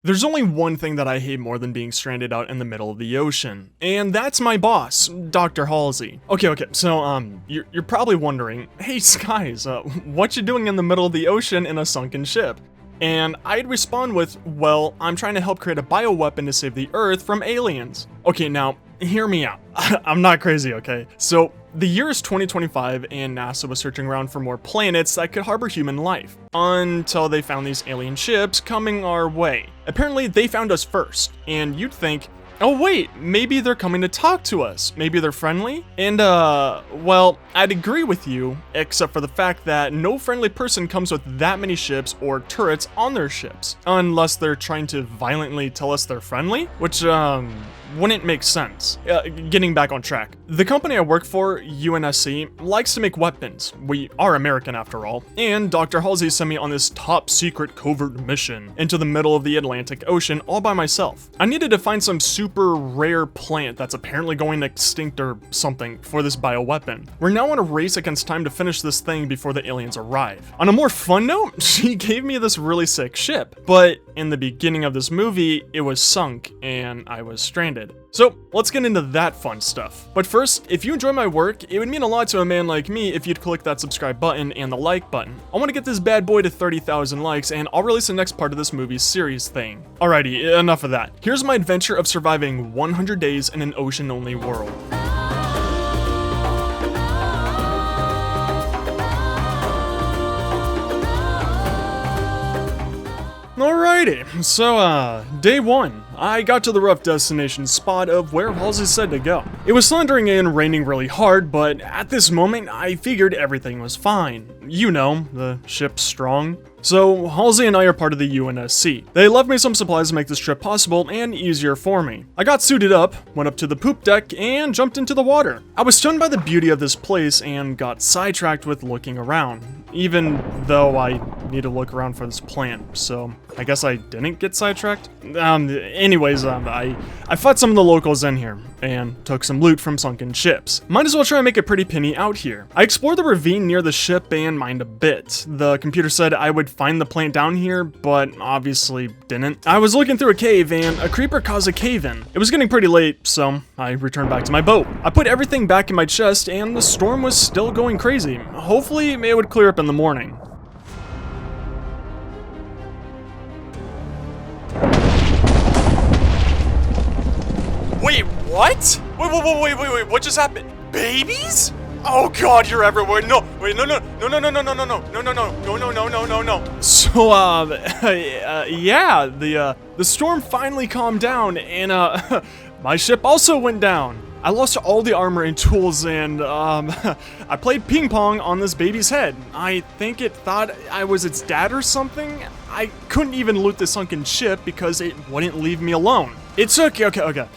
There's only one thing that I hate more than being stranded out in the middle of the ocean, and that's my boss, Dr. Halsey. Okay, so, you're probably wondering, hey Skies, what you doing in the middle of the ocean in a sunken ship? And I'd respond with, well, I'm trying to help create a bioweapon to save the Earth from aliens. Okay, now, hear me out. I'm not crazy, okay? So, the year is 2025, and NASA was searching around for more planets that could harbor human life, until they found these alien ships coming our way. Apparently, they found us first, and you'd think, oh wait, maybe they're coming to talk to us. Maybe they're friendly? And well, I'd agree with you, except for the fact that no friendly person comes with that many ships or turrets on their ships. Unless they're trying to violently tell us they're friendly, which, wouldn't make sense. Getting back on track. The company I work for, UNSC, likes to make weapons. We are American after all. And Dr. Halsey sent me on this top secret covert mission into the middle of the Atlantic Ocean all by myself. I needed to find some super rare plant that's apparently going extinct or something for this bioweapon. We're now on a race against time to finish this thing before the aliens arrive. On a more fun note, she gave me this really sick ship, but in the beginning of this movie, it was sunk and I was stranded. So let's get into that fun stuff. But first, if you enjoy my work, it would mean a lot to a man like me if you'd click that subscribe button and the like button. I want to get this bad boy to 30,000 likes and I'll release the next part of this movie series thing. Alrighty, enough of that. Here's my adventure of surviving 100 days in an ocean-only world. Alrighty, so day one. I got to the rough destination spot of where Halsey said to go. It was thundering and raining really hard, but at this moment, I figured everything was fine. You know, the ship's strong. So, Halsey and I are part of the UNSC. They left me some supplies to make this trip possible and easier for me. I got suited up, went up to the poop deck, and jumped into the water. I was stunned by the beauty of this place and got sidetracked with looking around, even though I need to look around for this plant, so I guess I didn't get sidetracked? Anyways, I fought some of the locals in here, and took some loot from sunken ships. Might as well try and make a pretty penny out here. I explored the ravine near the ship and mined a bit. The computer said I would find the plant down here, but obviously didn't. I was looking through a cave and a creeper caused a cave-in. It was getting pretty late, so I returned back to my boat. I put everything back in my chest and the storm was still going crazy. Hopefully it would clear up in the morning. Wait, what? Wait, what just happened? Babies? Oh god, you're everywhere. No. So, yeah, the storm finally calmed down and, my ship also went down. I lost all the armor and tools and, I played ping pong on this baby's head. I think it thought I was its dad or something. I couldn't even loot the sunken ship because it wouldn't leave me alone. It took, okay.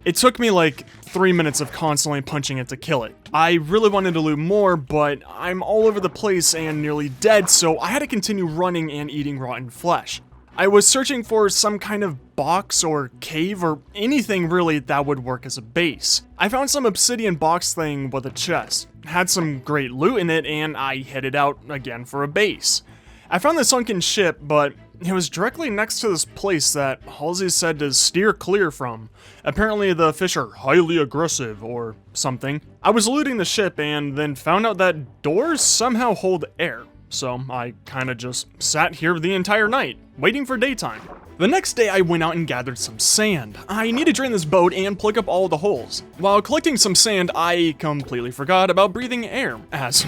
It took me like 3 minutes of constantly punching it to kill it. I really wanted to loot more, but I'm all over the place and nearly dead, so I had to continue running and eating rotten flesh. I was searching for some kind of box or cave or anything really that would work as a base. I found some obsidian box thing with a chest, had some great loot in it, and I headed out again for a base. I found the sunken ship, but it was directly next to this place that Halsey said to steer clear from. Apparently the fish are highly aggressive or something. I was looting the ship and then found out that doors somehow hold air. So I kinda just sat here the entire night, waiting for daytime. The next day I went out and gathered some sand. I need to drain this boat and plug up all the holes. While collecting some sand, I completely forgot about breathing air, as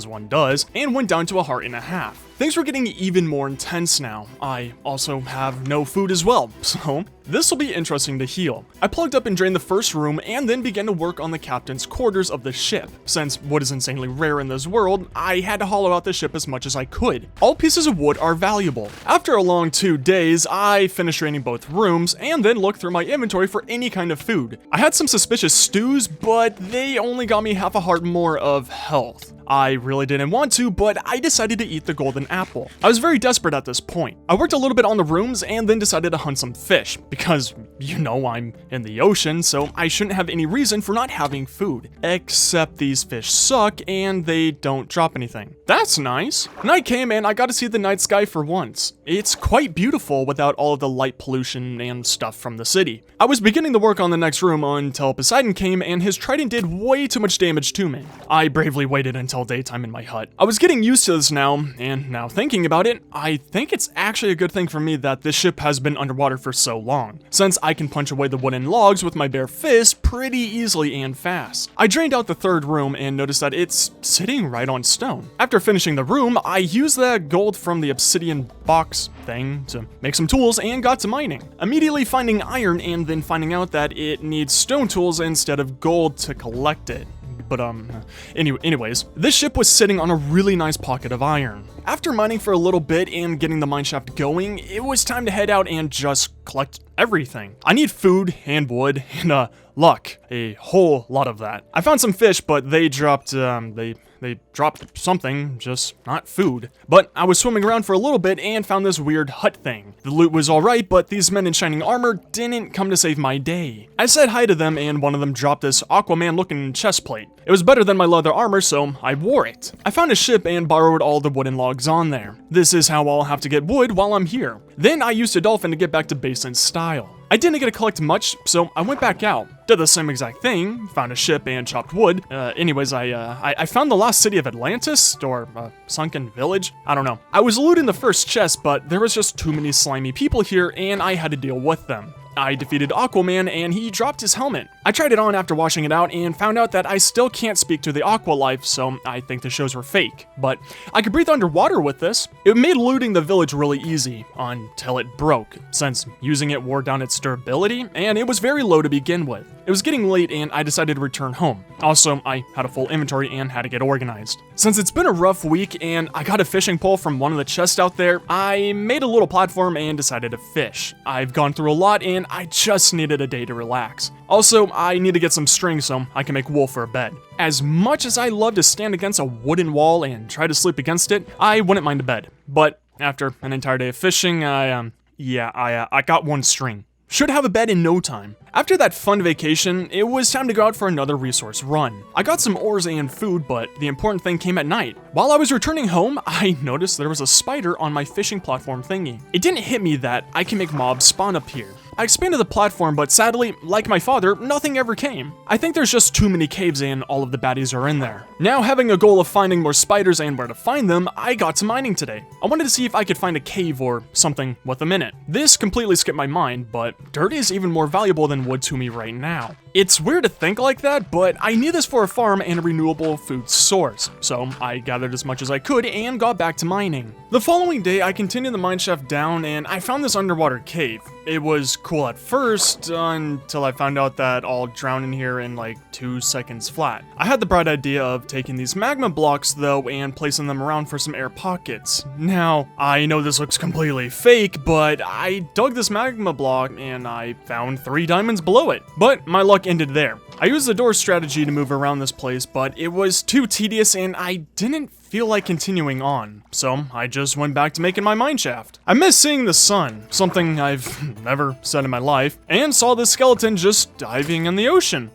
one does, and went down to a heart and a half. Things were getting even more intense now. I also have no food as well, so this will be interesting to heal. I plugged up and drained the first room and then began to work on the captain's quarters of the ship. Since wood is insanely rare in this world, I had to hollow out the ship as much as I could. All pieces of wood are valuable. After a long 2 days, I finished draining both rooms and then looked through my inventory for any kind of food. I had some suspicious stews, but they only got me half a heart more of health. I really didn't want to, but I decided to eat the golden apple. I was very desperate at this point. I worked a little bit on the rooms and then decided to hunt some fish, because you know, I'm in the ocean, so I shouldn't have any reason for not having food. Except these fish suck and they don't drop anything. That's nice. Night came and I got to see the night sky for once. It's quite beautiful without all of the light pollution and stuff from the city. I was beginning to work on the next room until Poseidon came and his trident did way too much damage to me. I bravely waited until daytime in my hut. I was getting used to this now, and now thinking about it, I think it's actually a good thing for me that this ship has been underwater for so long, since I can punch away the wooden logs with my bare fist pretty easily and fast. I drained out the third room and noticed that it's sitting right on stone. After finishing the room, I used the gold from the obsidian box thing to make some tools and got to mining. Immediately finding iron and then finding out that it needs stone tools instead of gold to collect it. But anyways, this ship was sitting on a really nice pocket of iron. After mining for a little bit and getting the mineshaft going, it was time to head out and just collect everything. I need food and wood and luck, a whole lot of that. I found some fish, but they dropped they dropped something, just not food. But I was swimming around for a little bit and found this weird hut thing. The loot was alright, but these men in shining armor didn't come to save my day. I said hi to them and one of them dropped this Aquaman looking chest plate. It was better than my leather armor, so I wore it. I found a ship and borrowed all the wooden logs on there. This is how I'll have to get wood while I'm here. Then I used a dolphin to get back to base in style. I didn't get to collect much, so I went back out, did the same exact thing, found a ship and chopped wood. Anyways, I found the lost city of Atlantis, or sunken village, I don't know. I was looting the first chest, but there was just too many slimy people here and I had to deal with them. I defeated Aquaman and he dropped his helmet. I tried it on after washing it out and found out that I still can't speak to the aqua life, so I think the shows were fake. But I could breathe underwater with this. It made looting the village really easy, until it broke, since using it wore down its durability, and it was very low to begin with. It was getting late and I decided to return home. Also, I had a full inventory and had to get organized. Since it's been a rough week and I got a fishing pole from one of the chests out there, I made a little platform and decided to fish. I've gone through a lot and I just needed a day to relax. Also, I need to get some string so I can make wool for a bed. As much as I love to stand against a wooden wall and try to sleep against it, I wouldn't mind a bed. But after an entire day of fishing, I got one string. Should have a bed in no time. After that fun vacation, it was time to go out for another resource run. I got some ores and food, but the important thing came at night. While I was returning home, I noticed there was a spider on my fishing platform thingy. It didn't hit me that I can make mobs spawn up here. I expanded the platform, but sadly, like my father, nothing ever came. I think there's just too many caves and all of the baddies are in there. Now, having a goal of finding more spiders and where to find them, I got to mining today. I wanted to see if I could find a cave or something with them in it. This completely skipped my mind, but dirt is even more valuable than wood to me right now. It's weird to think like that, but I need this for a farm and a renewable food source, so I gathered as much as I could and got back to mining. The following day, I continued the mineshaft down and I found this underwater cave. It was cool at first, until I found out that I'll drown in here in like 2 seconds flat. I had the bright idea of taking these magma blocks though and placing them around for some air pockets. Now, I know this looks completely fake, but I dug this magma block and I found 3 diamonds below it. But my luck ended there. I used the door strategy to move around this place, but it was too tedious and I didn't feel like continuing on, so I just went back to making my mineshaft. I miss seeing the sun, something I've never said in my life, and saw this skeleton just diving in the ocean.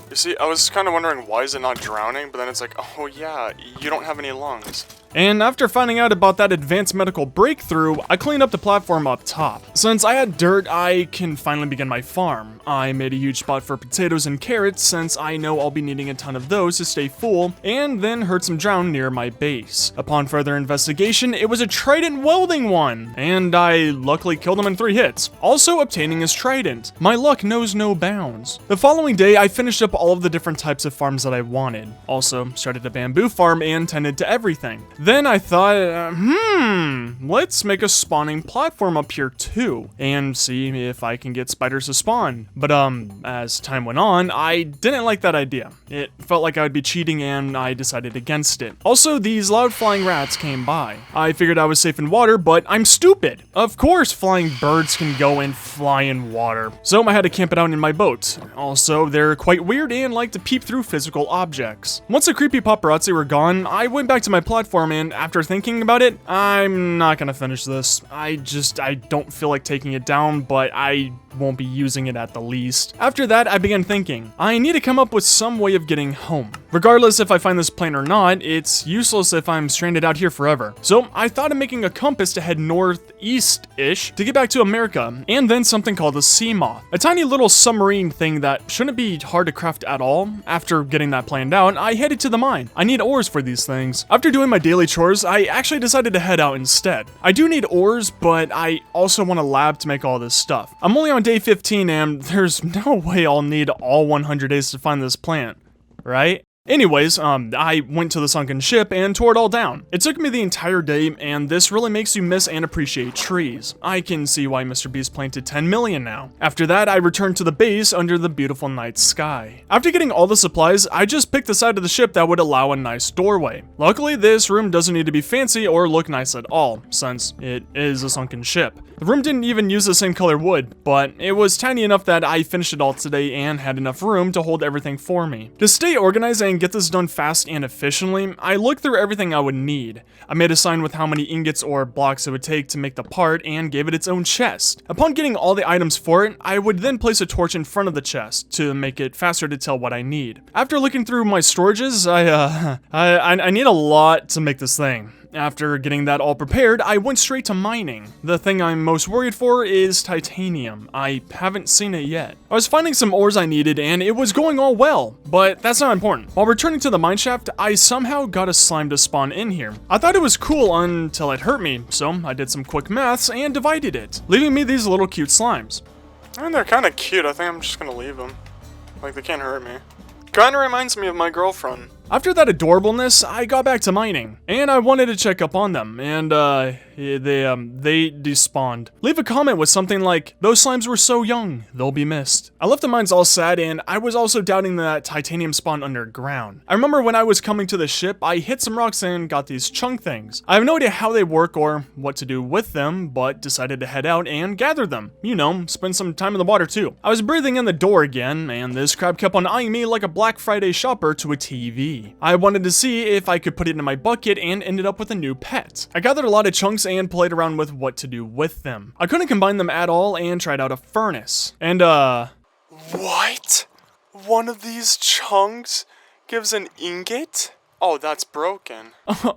You see, I was kind of wondering why is it not drowning, but then it's like, oh yeah, you don't have any lungs. And after finding out about that advanced medical breakthrough, I cleaned up the platform up top. Since I had dirt, I can finally begin my farm. I made a huge spot for potatoes and carrots since I know I'll be needing a ton of those to stay full, and then heard some drown near my base. Upon further investigation, it was a trident welding one, and I luckily killed him in 3 hits, also obtaining his trident. My luck knows no bounds. The following day, I finished up all of the different types of farms that I wanted. Also, started a bamboo farm and tended to everything. Then I thought, let's make a spawning platform up here too, and see if I can get spiders to spawn. But as time went on, I didn't like that idea. It felt like I would be cheating and I decided against it. Also, these loud flying rats came by. I figured I was safe in water, but I'm stupid. Of course, flying birds can go and fly in water. So I had to camp it out in my boat. Also, they're quite weird and like to peep through physical objects. Once the creepy paparazzi were gone, I went back to my platform and after thinking about it, I'm not gonna finish this. I don't feel like taking it down, but I won't be using it at the least. After that, I began thinking, I need to come up with some way of getting home. Regardless if I find this plane or not, it's useless if I'm stranded out here forever. So I thought of making a compass to head northeast-ish to get back to America, and then something called a sea moth. A tiny little submarine thing that shouldn't be hard to craft at all. After getting that planned out, I headed to the mine. I need ores for these things. After doing my daily chores, I actually decided to head out instead. I do need ores, but I also want a lab to make all this stuff. I'm only on day 15 and there's no way I'll need all 100 days to find this plant, right? Anyways, I went to the sunken ship and tore it all down. It took me the entire day, and this really makes you miss and appreciate trees. I can see why Mr. Beast planted 10 million now. After that, I returned to the base under the beautiful night sky. After getting all the supplies, I just picked the side of the ship that would allow a nice doorway. Luckily, this room doesn't need to be fancy or look nice at all, since it is a sunken ship. The room didn't even use the same color wood, but it was tiny enough that I finished it all today and had enough room to hold everything for me. To stay organized and get this done fast and efficiently, I looked through everything I would need. I made a sign with how many ingots or blocks it would take to make the part and gave it its own chest. Upon getting all the items for it, I would then place a torch in front of the chest to make it faster to tell what I need. After looking through my storages, I need a lot to make this thing. After getting that all prepared, I went straight to mining. The thing I'm most worried for is titanium. I haven't seen it yet. I was finding some ores I needed and it was going all well, but that's not important. While returning to the mineshaft, I somehow got a slime to spawn in here. I thought it was cool until it hurt me, so I did some quick maths and divided it, leaving me these little cute slimes. And they're kind of cute. I think I'm just gonna leave them. Like, they can't hurt me. Kinda reminds me of my girlfriend. After that adorableness, I got back to mining, and I wanted to check up on them, and they despawned. Leave a comment with something like, "Those slimes were so young, they'll be missed." I left the mines all sad, and I was also doubting that titanium spawned underground. I remember when I was coming to the ship, I hit some rocks and got these chunk things. I have no idea how they work or what to do with them, but decided to head out and gather them. You know, spend some time in the water too. I was breathing in the door again, and this crab kept on eyeing me like a Black Friday shopper to a TV. I wanted to see if I could put it in my bucket and ended up with a new pet. I gathered a lot of chunks and played around with what to do with them. I couldn't combine them at all and tried out a furnace. And what? One of these chunks gives an ingot? Oh, that's broken.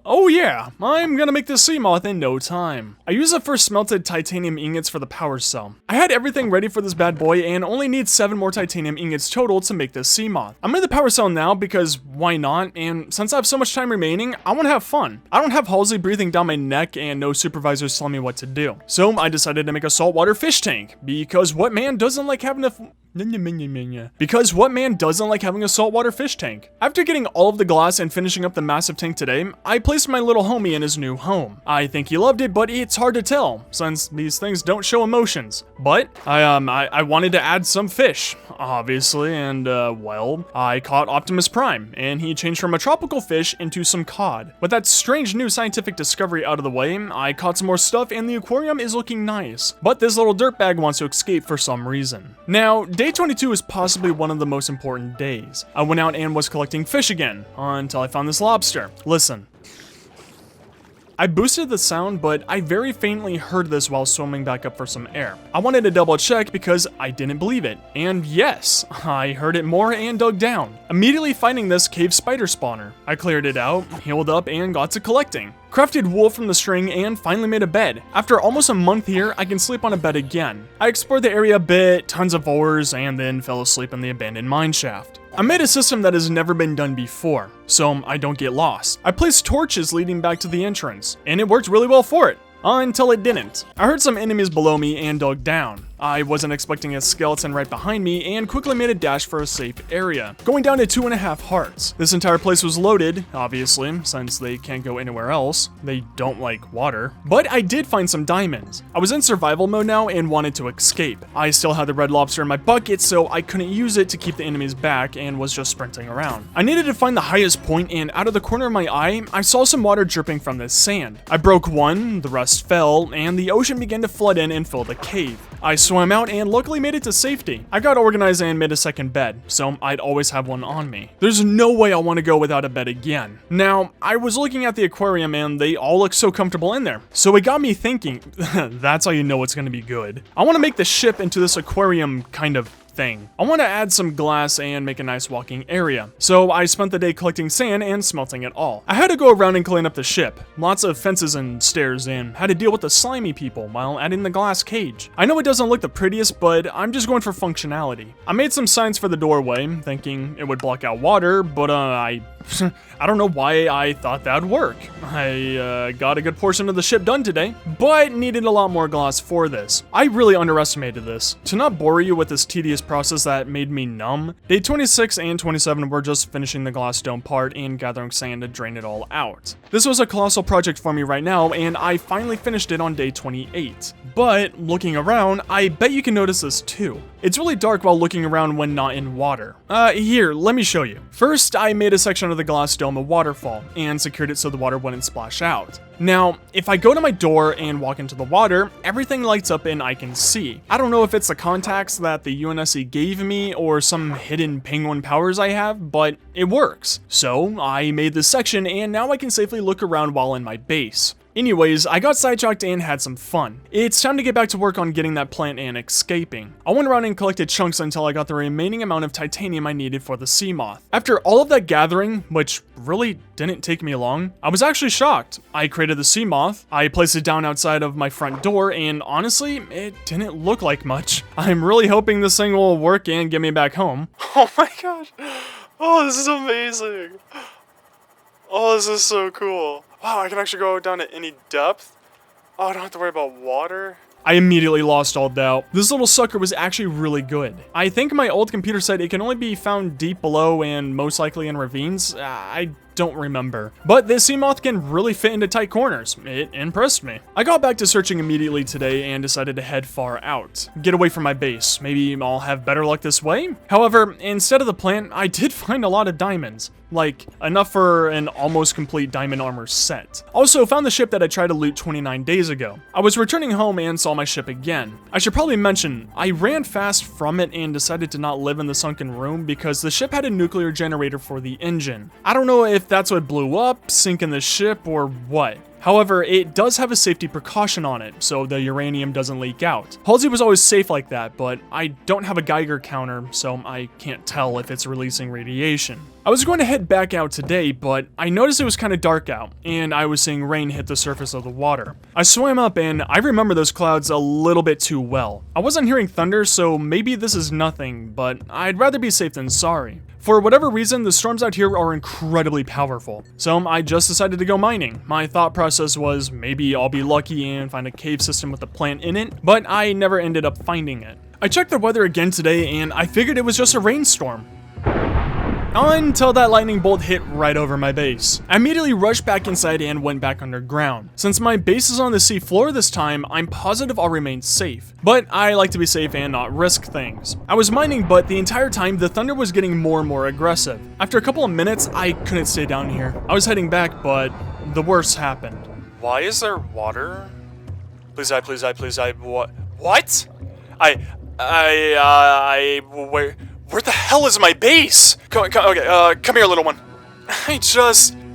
Oh yeah, I'm gonna make this sea moth in no time. I used the first smelted titanium ingots for the power cell. I had everything ready for this bad boy and only need 7 more titanium ingots total to make this sea moth. I'm in the power cell now because why not? And since I have so much time remaining, I wanna have fun. I don't have Halsey breathing down my neck and no supervisors telling me what to do. So I decided to make a saltwater fish tank because what man doesn't like having a saltwater fish tank? After getting all of the glass and finishing up the massive tank today, I placed my little homie in his new home. I think he loved it, but it's hard to tell since these things don't show emotions. But I wanted to add some fish, obviously, and well, I caught Optimus Prime, and he changed from a tropical fish into some cod. With that strange new scientific discovery out of the way, I caught some more stuff, and the aquarium is looking nice. But this little dirtbag wants to escape for some reason. Now, day 22 is possibly one of the most important days. I went out and was collecting fish again, until I found this lobster. Listen. I boosted the sound, but I very faintly heard this while swimming back up for some air. I wanted to double check because I didn't believe it. And yes, I heard it more and dug down, immediately finding this cave spider spawner. I cleared it out, healed up, and got to collecting. Crafted wool from the string and finally made a bed. After almost a month here, I can sleep on a bed again. I explored the area a bit, tons of ores, and then fell asleep in the abandoned mine shaft. I made a system that has never been done before, so I don't get lost. I placed torches leading back to the entrance, and it worked really well for it. Until it didn't. I heard some enemies below me and dug down. I wasn't expecting a skeleton right behind me and quickly made a dash for a safe area, going down to 2.5 hearts. This entire place was loaded, obviously, since they can't go anywhere else. They don't like water. But I did find some diamonds. I was in survival mode now and wanted to escape. I still had the red lobster in my bucket, so I couldn't use it to keep the enemies back and was just sprinting around. I needed to find the highest point, and out of the corner of my eye, I saw some water dripping from this sand. I broke one, the rest fell, and the ocean began to flood in and fill the cave. I swam out and luckily made it to safety. I got organized and made a second bed, so I'd always have one on me. There's no way I want to go without a bed again. Now, I was looking at the aquarium and they all look so comfortable in there. So it got me thinking, that's how you know it's going to be good. I want to make the ship into this aquarium kind of thing. I want to add some glass and make a nice walking area. So I spent the day collecting sand and smelting it all. I had to go around and clean up the ship. Lots of fences and stairs and had to deal with the slimy people while adding the glass cage. I know it doesn't look the prettiest, but I'm just going for functionality. I made some signs for the doorway, thinking it would block out water, but I don't know why I thought that'd work. I got a good portion of the ship done today, but needed a lot more glass for this. I really underestimated this. To not bore you with this tedious process that made me numb, day 26 and 27 were just finishing the glass dome part and gathering sand to drain it all out. This was a colossal project for me right now, and I finally finished it on day 28. But looking around, I bet you can notice this too. It's really dark while looking around when not in water. Here, let me show you. First, I made a section of the glass dome a waterfall and secured it so the water wouldn't splash out. Now, if I go to my door and walk into the water, everything lights up and I can see. I don't know if it's the contacts that the UNSC gave me or some hidden penguin powers I have, but it works. So I made this section and now I can safely look around while in my base. Anyways, I got sidetracked and had some fun. It's time to get back to work on getting that plant and escaping. I went around and collected chunks until I got the remaining amount of titanium I needed for the sea moth. After all of that gathering, which really didn't take me long, I was actually shocked. I created the sea moth, I placed it down outside of my front door, and honestly, it didn't look like much. I'm really hoping this thing will work and get me back home. Oh my gosh. Oh, this is amazing. Oh, this is so cool. Wow, I can actually go down to any depth. Oh, I don't have to worry about water. I immediately lost all doubt. This little sucker was actually really good. I think my old computer said it can only be found deep below and most likely in ravines. I don't remember. But this sea moth can really fit into tight corners. It impressed me. I got back to searching immediately today and decided to head far out. Get away from my base. Maybe I'll have better luck this way? However, instead of the plant, I did find a lot of diamonds. Like, enough for an almost complete diamond armor set. Also, found the ship that I tried to loot 29 days ago. I was returning home and saw my ship again. I should probably mention, I ran fast from it and decided to not live in the sunken room because the ship had a nuclear generator for the engine. I don't know if that's what blew up, sinking the ship, or what. However, it does have a safety precaution on it, so the uranium doesn't leak out. Halsey was always safe like that, but I don't have a Geiger counter, so I can't tell if it's releasing radiation. I was going to head back out today, but I noticed it was kind of dark out, and I was seeing rain hit the surface of the water. I swam up, and I remember those clouds a little bit too well. I wasn't hearing thunder, so maybe this is nothing, but I'd rather be safe than sorry. For whatever reason, the storms out here are incredibly powerful, so I just decided to go mining. My thought process was maybe I'll be lucky and find a cave system with a plant in it, but I never ended up finding it. I checked the weather again today and I figured it was just a rainstorm. Until that lightning bolt hit right over my base. I immediately rushed back inside and went back underground. Since my base is on the sea floor this time, I'm positive I'll remain safe. But I like to be safe and not risk things. I was mining, but the entire time the thunder was getting more and more aggressive. After a couple of minutes, I couldn't stay down here. I was heading back, but the worst happened. Why is there water? Please die, please die, please die. What? Where the hell is my base? Come here, little one.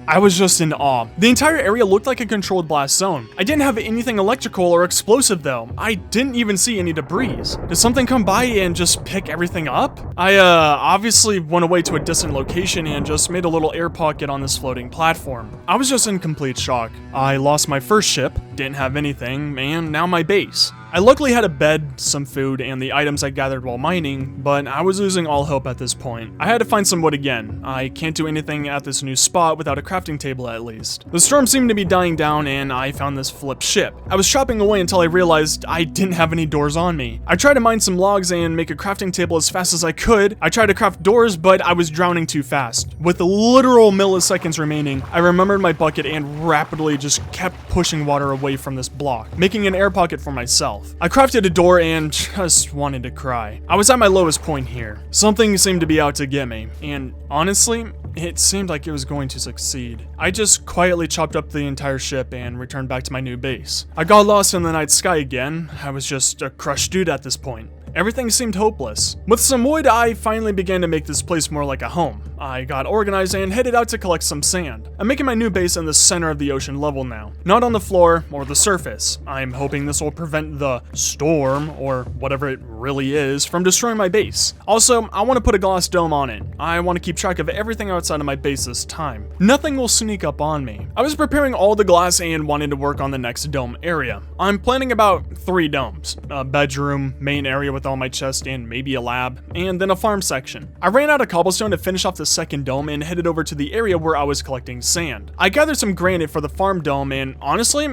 I was just in awe. The entire area looked like a controlled blast zone. I didn't have anything electrical or explosive though. I didn't even see any debris. Did something come by and just pick everything up? I obviously went away to a distant location and just made a little air pocket on this floating platform. I was just in complete shock. I lost my first ship, didn't have anything, and now my base. I luckily had a bed, some food, and the items I gathered while mining, but I was losing all hope at this point. I had to find some wood again. I can't do anything at this new spot without a crafting table at least. The storm seemed to be dying down and I found this flipped ship. I was chopping away until I realized I didn't have any doors on me. I tried to mine some logs and make a crafting table as fast as I could. I tried to craft doors, but I was drowning too fast. With literal milliseconds remaining, I remembered my bucket and rapidly just kept pushing water away from this block, making an air pocket for myself. myself. I crafted a door and just wanted to cry. I was at my lowest point here. Something seemed to be out to get me, and honestly, it seemed like it was going to succeed. I just quietly chopped up the entire ship and returned back to my new base. I got lost in the night sky again. I was just a crushed dude at this point. Everything seemed hopeless. With some wood, I finally began to make this place more like a home. I got organized and headed out to collect some sand. I'm making my new base in the center of the ocean level now, not on the floor or the surface. I'm hoping this will prevent the storm, or whatever it really is, from destroying my base. Also, I want to put a glass dome on it. I want to keep track of everything outside of my base this time. Nothing will sneak up on me. I was preparing all the glass and wanted to work on the next dome area. I'm planning about 3 domes. A bedroom, main area with all my chests and maybe a lab, and then a farm section. I ran out of cobblestone to finish off the second dome and headed over to the area where I was collecting sand. I gathered some granite for the farm dome, and honestly,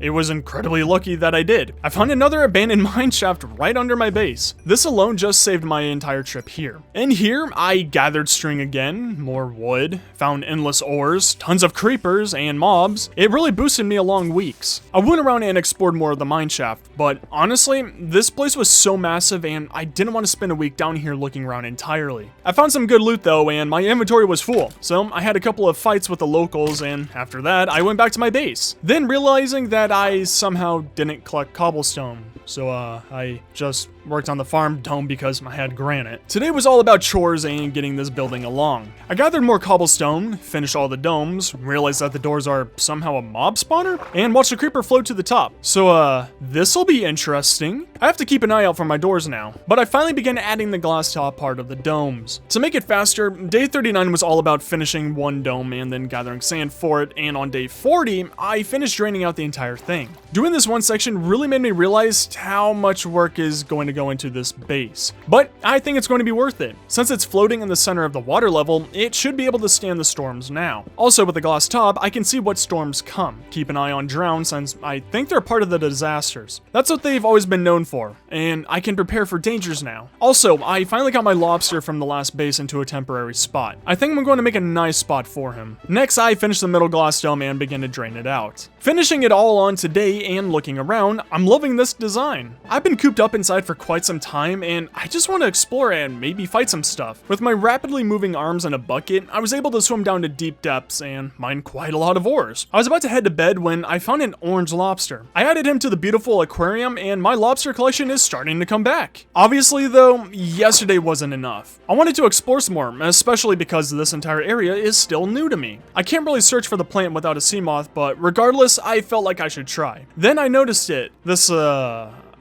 it was incredibly lucky that I did. I found another abandoned mine shaft right under my base. This alone just saved my entire trip here. In here, I gathered string again, more wood, found endless ores, tons of creepers and mobs. It really boosted me along weeks. I went around and explored more of the mine shaft, but honestly, this place was so massive and I didn't want to spend a week down here looking around entirely. I found some good loot though, and my inventory was full, so I had a couple of fights with the locals, and after that, I went back to my base. Then realizing that I somehow didn't collect cobblestone, so I just worked on the farm dome because I had granite. Today was all about chores and getting this building along. I gathered more cobblestone, finished all the domes, realized that the doors are somehow a mob spawner, and watched the creeper float to the top. So this'll be interesting. I have to keep an eye out for my doors now, but I finally began adding the glass top part of the domes. To make it faster, day 39 was all about finishing one dome and then gathering sand for it, and on day 40, I finished draining out the entire thing. Doing this one section really made me realize how much work is going to go into this base, but I think it's going to be worth it. Since it's floating in the center of the water level, it should be able to stand the storms now. Also, with the glass top, I can see what storms come. Keep an eye on drown since I think they're part of the disasters. That's what they've always been known for, and I can prepare for dangers now. Also, I finally got my lobster from the last base into a temporary spot. I think I'm going to make a nice spot for him. Next, I finished the middle glass dome and began to drain it out. Finishing it all on today and looking around, I'm loving this design. I've been cooped up inside for quite some time, and I just want to explore and maybe fight some stuff. With my rapidly moving arms and a bucket, I was able to swim down to deep depths and mine quite a lot of ores. I was about to head to bed when I found an orange lobster. I added him to the beautiful aquarium, and my lobster collection is starting to come back. Obviously though, yesterday wasn't enough. I wanted to explore some more, especially because this entire area is still new to me. I can't really search for the plant without a sea moth, but regardless, I felt like I should try. Then I noticed it. This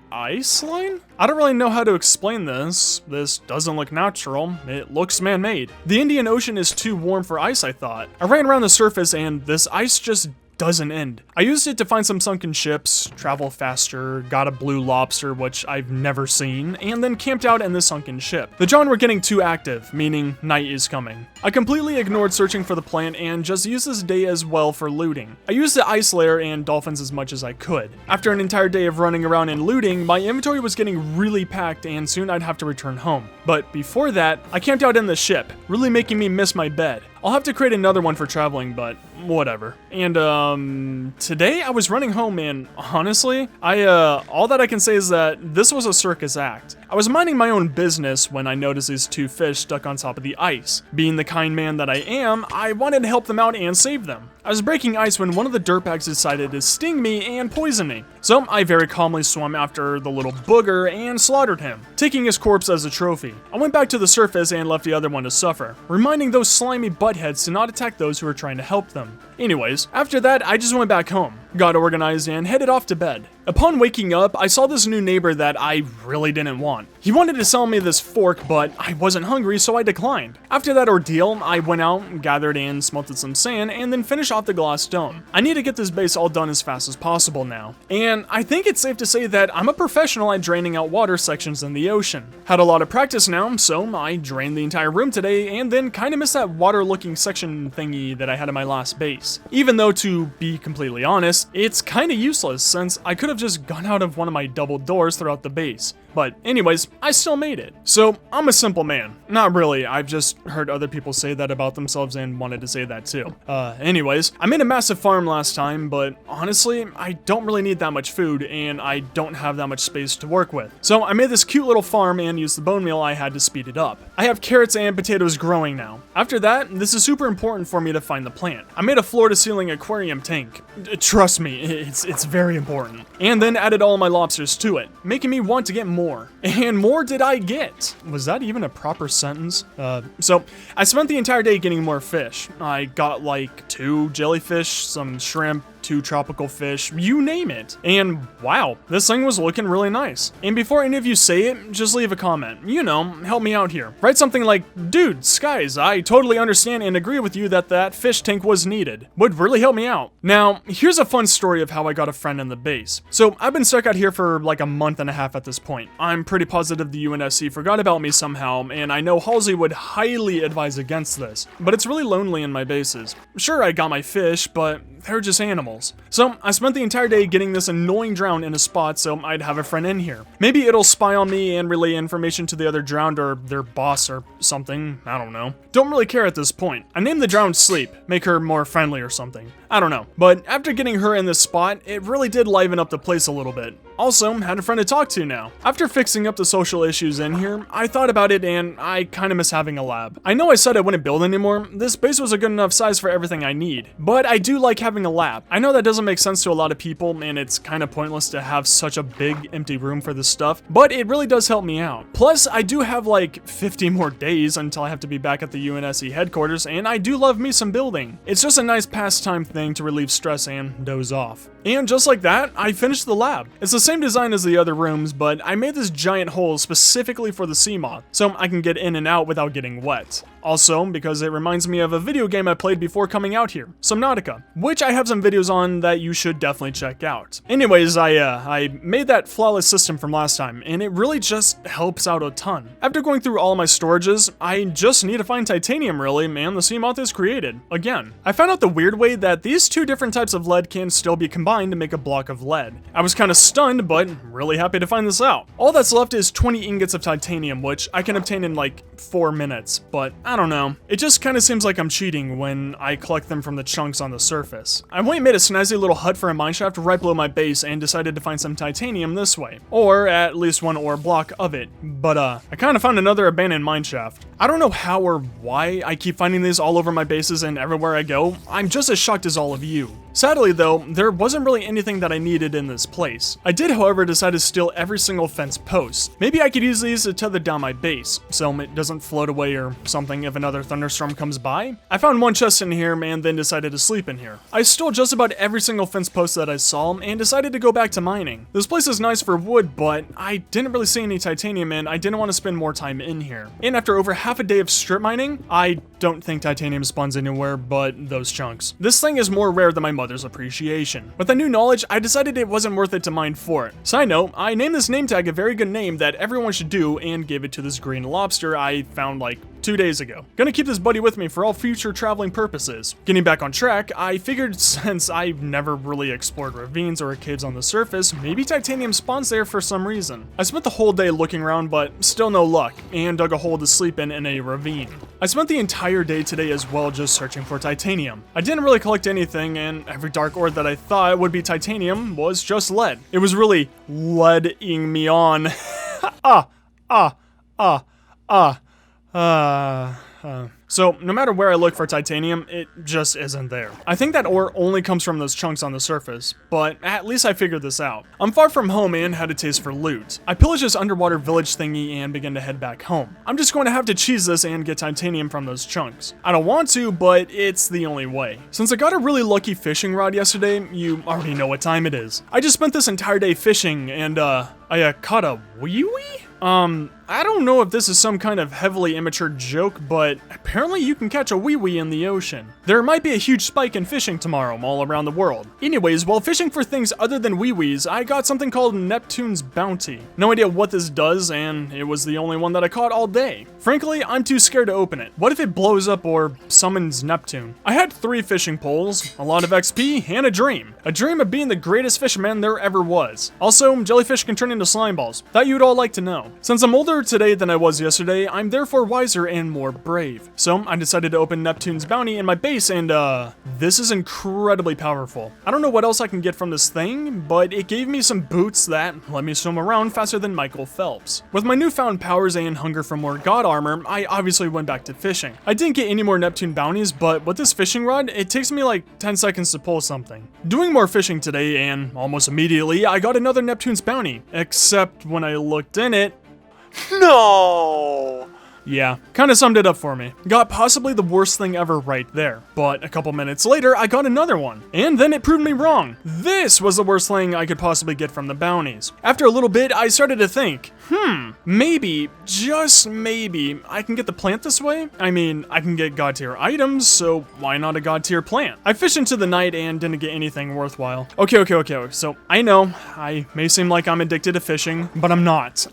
ice line? I don't really know how to explain this. This doesn't look natural. It looks man-made. The Indian Ocean is too warm for ice, I thought. I ran around the surface and this ice just doesn't end. I used it to find some sunken ships, travel faster, got a blue lobster, which I've never seen, and then camped out in the sunken ship. The John were getting too active, meaning night is coming. I completely ignored searching for the plant and just used this day as well for looting. I used the ice layer and dolphins as much as I could. After an entire day of running around and looting, my inventory was getting really packed and soon I'd have to return home. But before that, I camped out in the ship, really making me miss my bed. I'll have to create another one for traveling, but whatever. And today I was running home and honestly, all that I can say is that this was a circus act. I was minding my own business when I noticed these 2 fish stuck on top of the ice. Being the kind man that I am, I wanted to help them out and save them. I was breaking ice when one of the dirtbags decided to sting me and poison me. So I very calmly swam after the little booger and slaughtered him, taking his corpse as a trophy. I went back to the surface and left the other one to suffer, reminding those slimy buttheads to not attack those who were trying to help them. Anyways, after that, I just went back home, got organized, and headed off to bed. Upon waking up, I saw this new neighbor that I really didn't want. He wanted to sell me this fork, but I wasn't hungry, so I declined. After that ordeal, I went out, gathered and smelted some sand, and then finished off the glass dome. I need to get this base all done as fast as possible now. And I think it's safe to say that I'm a professional at draining out water sections in the ocean. Had a lot of practice now, so I drained the entire room today, and then kinda missed that water-looking section thingy that I had in my last base. Even though, to be completely honest, means it's kinda useless since I could have just gone out of one of my double doors throughout the base. But anyways, I still made it. So I'm a simple man. Not really, I've just heard other people say that about themselves and wanted to say that too. Anyways, I made a massive farm last time, but honestly, I don't really need that much food and I don't have that much space to work with. So I made this cute little farm and used the bone meal I had to speed it up. I have carrots and potatoes growing now. After that, this is super important for me to find the plant. I made a floor-to-ceiling aquarium tank. Trust me, it's very important. And then added all my lobsters to it, making me want to get more. And more did I get. Was that even a proper sentence? So I spent the entire day getting more fish. I got like 2 jellyfish, some shrimp, 2 tropical fish, you name it. And wow, this thing was looking really nice. And before any of you say it, just leave a comment. You know, help me out here. Write something like, dude, Skies, I totally understand and agree with you that fish tank was needed. Would really help me out. Now, here's a fun story of how I got a friend in the base. So I've been stuck out here for like a month and a half at this point. I'm pretty positive the UNSC forgot about me somehow, and I know Halsey would highly advise against this, but it's really lonely in my bases. Sure, I got my fish, but they're just animals. So I spent the entire day getting this annoying drown in a spot so I'd have a friend in here. Maybe it'll spy on me and relay information to the other drowned or their boss or something, I don't know. Don't really care at this point. I named the drowned Sleep, make her more friendly or something. I don't know. But after getting her in this spot, it really did liven up the place a little bit. Also, had a friend to talk to now. After fixing up the social issues in here, I thought about it and I kinda miss having a lab. I know I said I wouldn't build anymore, this base was a good enough size for everything I need, but I do like having a lab. I know that doesn't make sense to a lot of people and it's kinda pointless to have such a big empty room for this stuff, but it really does help me out. Plus, I do have like 50 more days until I have to be back at the UNSC headquarters and I do love me some building. It's just a nice pastime thing to relieve stress and doze off. And just like that, I finished the lab. It's the same design as the other rooms, but I made this giant hole specifically for the sea moth, so I can get in and out without getting wet. Also, because it reminds me of a video game I played before coming out here, Subnautica, which I have some videos on that you should definitely check out. Anyways, I made that flawless system from last time, and it really just helps out a ton. After going through all my storages, I just need to find titanium really, and the sea moth is created, again. I found out the weird way that these 2 different types of lead can still be combined to make a block of lead. I was kinda stunned, but really happy to find this out. All that's left is 20 ingots of titanium, which I can obtain in like 4 minutes, but I don't know. It just kinda seems like I'm cheating when I collect them from the chunks on the surface. I went and made a snazzy little hut for a mineshaft right below my base and decided to find some titanium this way, or at least 1 ore block of it, but I kinda found another abandoned mineshaft. I don't know how or why I keep finding these all over my bases and everywhere I go. I'm just as shocked as all of you. Sadly though, there wasn't really anything that I needed in this place. I did however decide to steal every single fence post. Maybe I could use these to tether down my base, so it doesn't float away or something if another thunderstorm comes by. I found 1 chest in here and then decided to sleep in here. I stole just about every single fence post that I saw and decided to go back to mining. This place is nice for wood, but I didn't really see any titanium and I didn't want to spend more time in here. And after over half a day of strip mining, I don't think titanium spawns anywhere but those chunks. This thing is more rare than my mother's appreciation. With the new knowledge, I decided it wasn't worth it to mine for it. Side note, I named this name tag a very good name that everyone should do and gave it to this green lobster I found like 2 days ago. Gonna keep this buddy with me for all future traveling purposes. Getting back on track, I figured since I've never really explored ravines or caves on the surface, maybe titanium spawns there for some reason. I spent the whole day looking around but still no luck, and dug a hole to sleep in a ravine. I spent the entire day today as well just searching for titanium. I didn't really collect anything, and every dark ore that I thought would be titanium was just lead. It was really leading me on. So no matter where I look for titanium, it just isn't there. I think that ore only comes from those chunks on the surface, but at least I figured this out. I'm far from home and had a taste for loot. I pillaged this underwater village thingy and began to head back home. I'm just going to have to cheese this and get titanium from those chunks. I don't want to, but it's the only way. Since I got a really lucky fishing rod yesterday, you already know what time it is. I just spent this entire day fishing and I caught a wee-wee? I don't know if this is some kind of heavily immature joke, but apparently you can catch a wee-wee in the ocean. There might be a huge spike in fishing tomorrow all around the world. Anyways, while fishing for things other than wee-wees, I got something called Neptune's Bounty. No idea what this does, and it was the only one that I caught all day. Frankly, I'm too scared to open it. What if it blows up or summons Neptune? I had 3 fishing poles, a lot of XP, and a dream. A dream of being the greatest fisherman there ever was. Also, jellyfish can turn into slime balls. Thought you'd all like to know. Since I'm older today than I was yesterday, I'm therefore wiser and more brave. So, I decided to open Neptune's Bounty in my base, and this is incredibly powerful. I don't know what else I can get from this thing, but it gave me some boots that let me swim around faster than Michael Phelps. With my newfound powers and hunger for more god armor, I obviously went back to fishing. I didn't get any more Neptune bounties, but with this fishing rod, it takes me like 10 seconds to pull something. Doing more fishing today, and almost immediately, I got another Neptune's Bounty. Except when I looked in it, no! Yeah, kinda summed it up for me. Got possibly the worst thing ever right there. But a couple minutes later, I got another one. And then it proved me wrong. This was the worst thing I could possibly get from the bounties. After a little bit, I started to think, maybe, just maybe, I can get the plant this way? I mean, I can get god tier items, so why not a god tier plant? I fished into the night and didn't get anything worthwhile. Okay, so I know, I may seem like I'm addicted to fishing, but I'm not.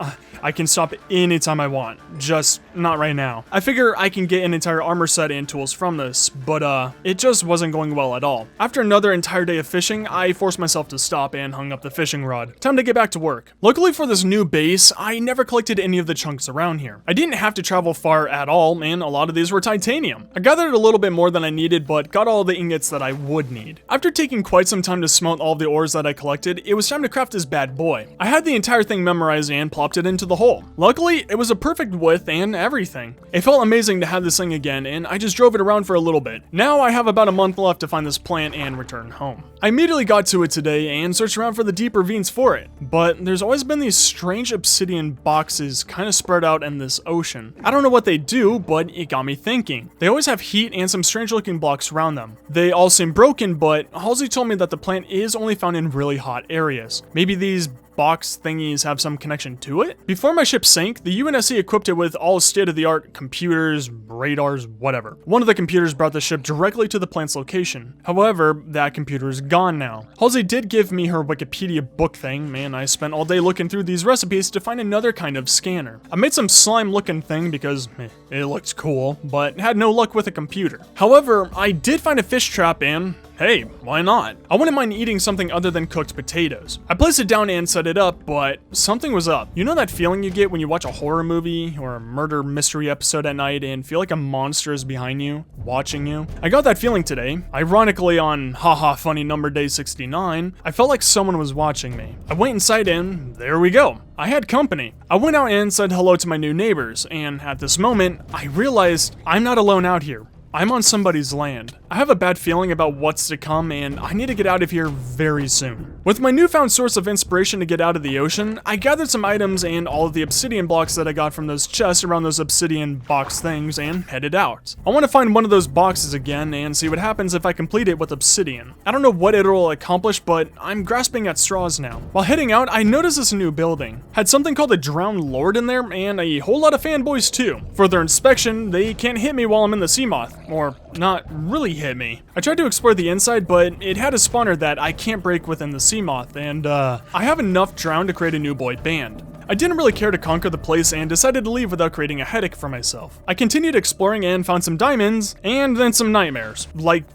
I can stop anytime I want, just not right now. I figure I can get an entire armor set and tools from this, but it just wasn't going well at all. After another entire day of fishing, I forced myself to stop and hung up the fishing rod. Time to get back to work. Luckily for this new base, I never collected any of the chunks around here. I didn't have to travel far at all, and a lot of these were titanium. I gathered a little bit more than I needed, but got all the ingots that I would need. After taking quite some time to smelt all of the ores that I collected, it was time to craft this bad boy. I had the entire thing memorized and plopped it into the hole. Luckily, it was a perfect width and everything. It felt amazing to have this thing again, and I just drove it around for a little bit. Now I have about a month left to find this plant and return home. I immediately got to it today and searched around for the deep ravines for it, but there's always been these strange obsidian boxes kind of spread out in this ocean. I don't know what they do, but it got me thinking. They always have heat and some strange looking blocks around them. They all seem broken, but Halsey told me that the plant is only found in really hot areas. Maybe these box thingies have some connection to it? Before my ship sank, the UNSC equipped it with all state-of-the-art computers, radars, whatever. One of the computers brought the ship directly to the plant's location. However, that computer is gone now. Halsey did give me her Wikipedia book thing, and I spent all day looking through these recipes to find another kind of scanner. I made some slime-looking thing because it looked cool, but had no luck with a computer. However, I did find a fish trap and hey, why not? I wouldn't mind eating something other than cooked potatoes. I placed it down and set it up, but something was up. You know that feeling you get when you watch a horror movie or a murder mystery episode at night and feel like a monster is behind you, watching you? I got that feeling today. Ironically, on haha funny number day 69, I felt like someone was watching me. I went inside and there we go. I had company. I went out and said hello to my new neighbors, and at this moment, I realized I'm not alone out here. I'm on somebody's land. I have a bad feeling about what's to come, and I need to get out of here very soon. With my newfound source of inspiration to get out of the ocean, I gathered some items and all of the obsidian blocks that I got from those chests around those obsidian box things and headed out. I want to find one of those boxes again and see what happens if I complete it with obsidian. I don't know what it'll accomplish, but I'm grasping at straws now. While heading out, I noticed this new building. Had something called a Drowned Lord in there, and a whole lot of fanboys too. Further inspection, they can't hit me while I'm in the sea moth. Or not really hit me. I tried to explore the inside, but it had a spawner that I can't break within the sea moth, and I have enough drown to create a new boy band. I didn't really care to conquer the place and decided to leave without creating a headache for myself. I continued exploring and found some diamonds, and then some nightmares. Like,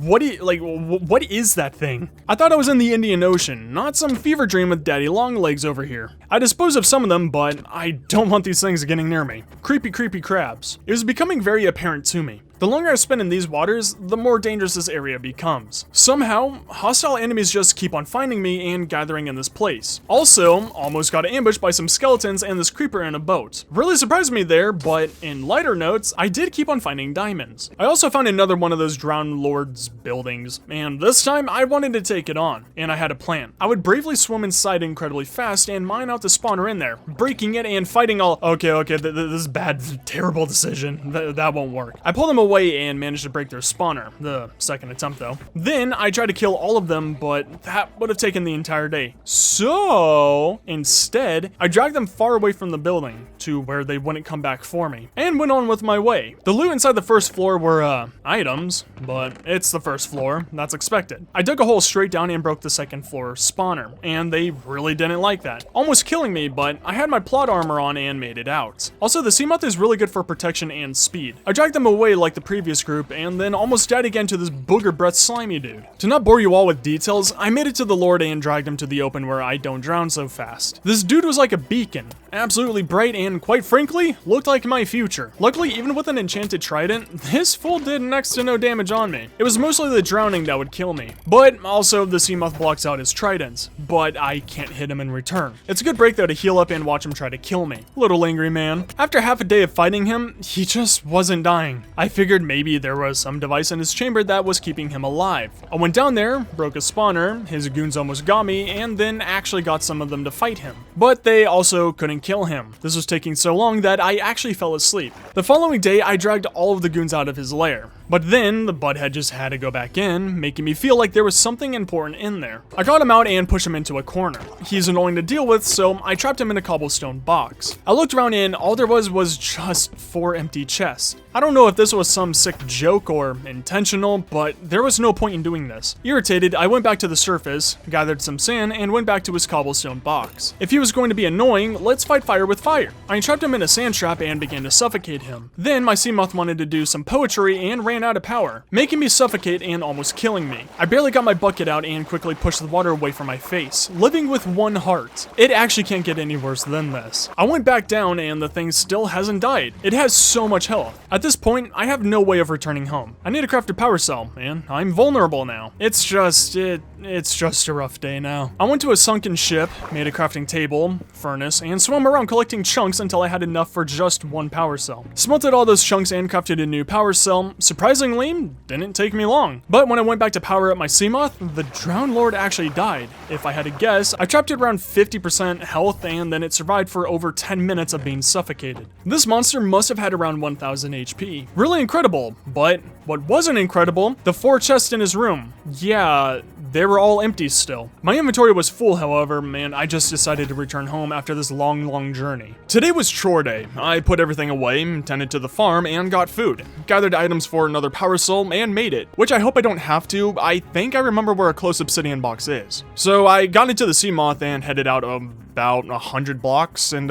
what is that thing? I thought I was in the Indian Ocean, not some fever dream with daddy long legs over here. I disposed of some of them, but I don't want these things getting near me. Creepy crabs. It was becoming very apparent to me. The longer I spend in these waters, the more dangerous this area becomes. Somehow, hostile enemies just keep on finding me and gathering in this place. Also, almost got ambushed by some skeletons and this creeper in a boat. Really surprised me there, but in lighter notes, I did keep on finding diamonds. I also found another one of those Drowned Lord's buildings, and this time I wanted to take it on, and I had a plan. I would bravely swim inside incredibly fast and mine out the spawner in there, breaking it and fighting all- Okay, this is bad, terrible decision. That won't work. I pulled them away away and managed to break their spawner, the second attempt though. Then I tried to kill all of them, but that would have taken the entire day. So instead, I dragged them far away from the building to where they wouldn't come back for me, and went on with my way. The loot inside the first floor were items, but it's the first floor, that's expected. I dug a hole straight down and broke the second floor spawner, and they really didn't like that, almost killing me, but I had my plot armor on and made it out. Also, the Seamoth is really good for protection and speed. I dragged them away like the previous group, and then almost died again to this booger breath slimy dude. To not bore you all with details, I made it to the Lord and dragged him to the open where I don't drown so fast. This dude was like a beacon, absolutely bright, and quite frankly, looked like my future. Luckily, even with an enchanted trident, this fool did next to no damage on me. It was mostly the drowning that would kill me, but also the Seamoth blocks out his tridents, but I can't hit him in return. It's a good break though to heal up and watch him try to kill me. Little angry man. After half a day of fighting him, he just wasn't dying. I figured maybe there was some device in his chamber that was keeping him alive. I went down there, broke a spawner, his goons almost got me, and then actually got some of them to fight him. But they also couldn't kill him. This was taking so long that I actually fell asleep. The following day, I dragged all of the goons out of his lair. But then, the butthead just had to go back in, making me feel like there was something important in there. I got him out and pushed him into a corner. He's annoying to deal with, so I trapped him in a cobblestone box. I looked around and all there was just 4 empty chests. I don't know if this was some sick joke or intentional, but there was no point in doing this. Irritated, I went back to the surface, gathered some sand, and went back to his cobblestone box. If he was going to be annoying, let's fight fire with fire. I trapped him in a sand trap and began to suffocate him. Then my Seamoth wanted to do some poetry and ran out of power, making me suffocate and almost killing me. I barely got my bucket out and quickly pushed the water away from my face, living with 1 heart. It actually can't get any worse than this. I went back down and the thing still hasn't died. It has so much health. At this point, I have no way of returning home. I need to craft a power cell, and I'm vulnerable now. It's just a rough day now. I went to a sunken ship, made a crafting table, furnace, and swam around collecting chunks until I had enough for just 1 power cell. Smelted all those chunks and crafted a new power cell. Surprisingly, didn't take me long. But when I went back to power up my Seamoth, the Drowned Lord actually died. If I had to guess, I trapped it around 50% health, and then it survived for over 10 minutes of being suffocated. This monster must have had around 1000 HP. Really incredible, but what wasn't incredible, the 4 chests in his room. Yeah, they were all empty still. My inventory was full, however, and I just decided to return home after this long journey. Today was chore day. I put everything away, tended to the farm, and got food. Gathered items for another power cell, and made it. Which I hope I don't have to. I think I remember where a close obsidian box is. So I got into the Seamoth and headed out about 100 blocks, and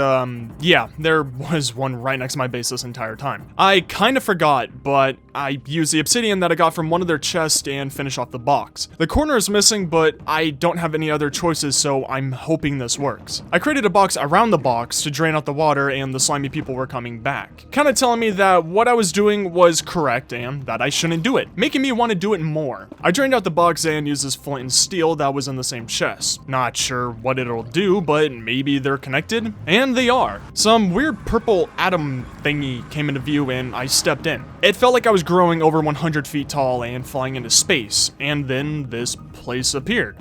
yeah, there was one right next to my base this entire time. I kind of forgot, but I used the obsidian that I got from one of their chests and finished off the box. The corner is missing, but I don't have any other choices, so I'm hoping this works. I created a box around the box to drain out the water, and the slimy people were coming back, kind of telling me that what I was doing was correct and that I shouldn't do it, making me want to do it more. I drained out the box and used this flint and steel that was in the same chest. Not sure what it'll do, but maybe they're connected, and they are. Some weird purple atom thingy came into view and I stepped in. It felt like I was growing over 100 feet tall and flying into space, and then this place appeared.